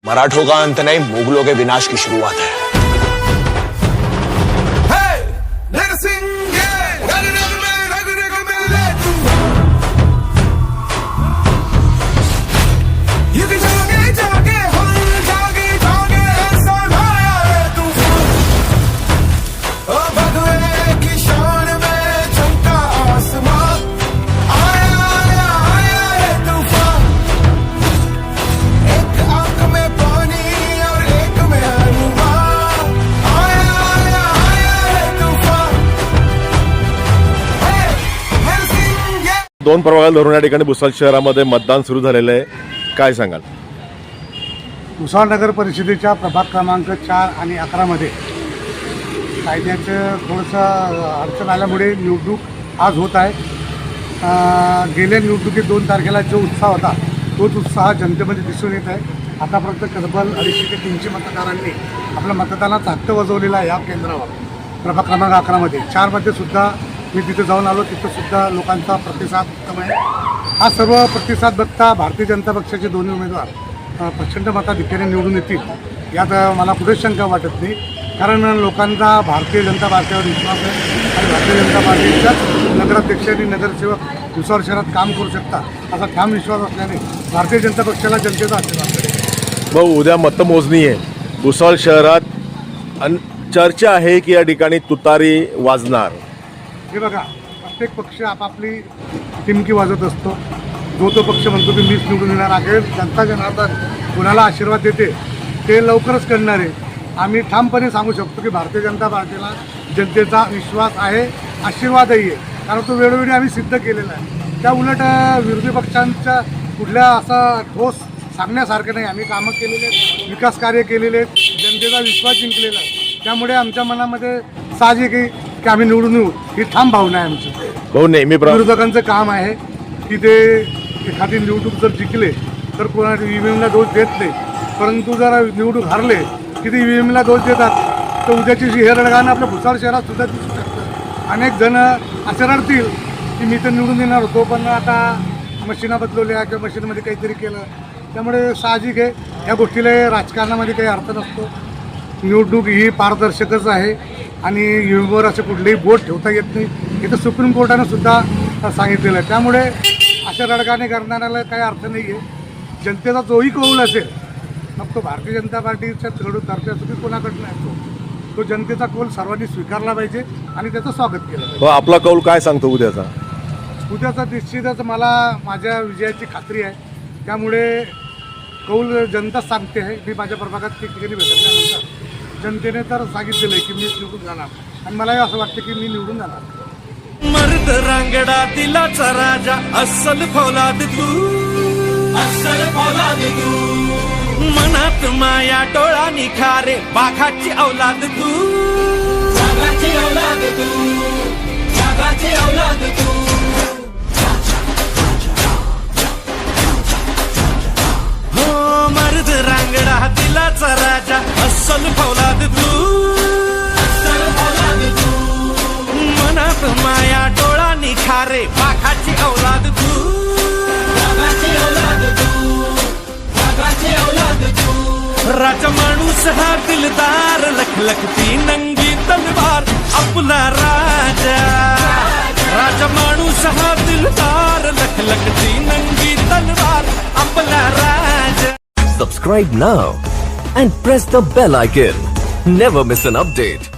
मराठों का अंत नहीं, मुगलों के विनाश की शुरुआत है। दोन प्रभागात धरून या ठिकाणी भुसावळ शहरामध्ये मतदान सुरू झालेलं आहे, काय सांगाल? भुसावळ नगर परिषदेच्या प्रभाग क्रमांक 4 आणि 11 मध्ये कायद्याचं थोडंसं अडचण आल्यामुळे निवडणूक आज होत आहे. गेल्या निवडणुकीत 2 तारखेला जो उत्साह होता तोच उत्साह जनतेमध्ये दिसून येत आहे. आतापर्यंत तब्बल 250 ते 300 मतदारांनी आपला मतदानाचा हक्क बजावलेला आहे या केंद्रावर. प्रभाग क्रमांक 11 मध्ये 4 मध्ये सुद्धा मी तिथे जाऊन आलो, तिथं सुद्धा लोकांचा प्रतिसाद उत्तम आहे. हा सर्व प्रतिसाद बघता भारतीय जनता पक्षाचे दोन्ही उमेदवार प्रचंड मताधिक्याने निवडून येतील यात मला कुठेच शंका वाटत नाही. कारण लोकांचा भारतीय जनता पार्टीवर विश्वास आहे आणि भारतीय जनता पार्टीच्याच नगराध्यक्ष आणि नगरसेवक भुसावळ शहरात काम करू शकतात असा ठाम विश्वास असल्याने भारतीय जनता पक्षाला जनतेचा आशीर्वाद आहे. भाऊ, उद्या मतमोजणी आहे भुसावळ शहरात आणि चर्चा आहे की या ठिकाणी तुतारी वाजणार. हे बघा, प्रत्येक पक्ष आपापली टिमकी वाजत असतो. जो तो पक्ष म्हणतो की मीच निवडून येणार. अखेर जनता जनार्दन कुणाला आशीर्वाद देते ते लवकरच कळणार आहे. आम्ही ठामपणे सांगू शकतो की भारतीय जनता पार्टीला जनतेचा विश्वास आहे, आशीर्वादही आहे. कारण तो वेळोवेळी आम्ही सिद्ध केलेला आहे. त्या उलट विरोधी पक्षांच्या कुठल्या असं ठोस सांगण्यासारखं नाही. आम्ही कामं केलेले आहेत, विकास कार्य केलेले आहेत, जनतेचा विश्वास जिंकलेला आहे. त्यामुळे आमच्या मनामध्ये साहजिक आहे की आम्ही निवडून येऊ ही ठाम भावना आहे आमची. भाऊ, नेहमी विरोधकांचं काम आहे की ते एखादी निवडणूक जर जिंकले तर कोणा EVMला दोष देत नाही, परंतु जर निवडणूक हारले की ते EVMला दोष देतात. तर उद्याची जी हे रडगाणं आपल्या भुसावळ शहरात सुद्धा दिसू शकतं. अनेक जण असे रडतील की मी तर निवडून येणार होतो पण आता मशीना बदलवल्या किंवा मशीनमध्ये काहीतरी केलं. त्यामुळे साहजिक आहे, या गोष्टीला राजकारणामध्ये काही अर्थ नसतो. निवडणूक ही पारदर्शकच आहे आणि EVMवर असे कुठलेही बोट ठेवता येत नाही. हे तर सुप्रीम कोर्टानं सुद्धा सांगितलेलं आहे. त्यामुळे अशा रडगाणे करणाऱ्याला काही अर्थ नाही आहे. जनतेचा जोही कौल असेल, मग तो भारतीय जनता पार्टीच्या तर्फे असो की कोणाकडनं असतो, तो जनतेचा कौल सर्वांनी स्वीकारला पाहिजे आणि त्याचं स्वागत केलं पाहिजे. आपला कौल काय सांगतो उद्याचा? उद्याचा निश्चितच मला माझ्या विजयाची खात्री आहे. त्यामुळे कौल जनता सांगते आहे. मी माझ्या प्रभागात ठिकठिकाणी भेटल्यानंतर जनतेने तर सांगितलेलं आहे की मी निवडून जाणार आणि मलाही असं वाटतं की मी निवडून जाणार. मर्द रांगडा दिलाचा राजा अस्सल फौलाद तू, अस्सल फौलाद तू. मनात माया डोळा निखारे बाघाची औलाद तू, बाघाची औलाद तू, बाघाची औलाद तू. हो मर्द रांगडा दिलाचा राजा अस्सल फौलाद तू, अस्सल फौलाद तू. मनात माया डोळा निखारे बाघाची औलाद तू, बाघाची औलाद तू, बाघाची औलाद तू. राजा माणूस हा दिलदार लखलखती नंगी तलवार आपला राजा. राजा माणूस हा दिलदार लखलखती नंगी तलवार आपला राजा. Subscribe now and press the bell icon. Never miss an update.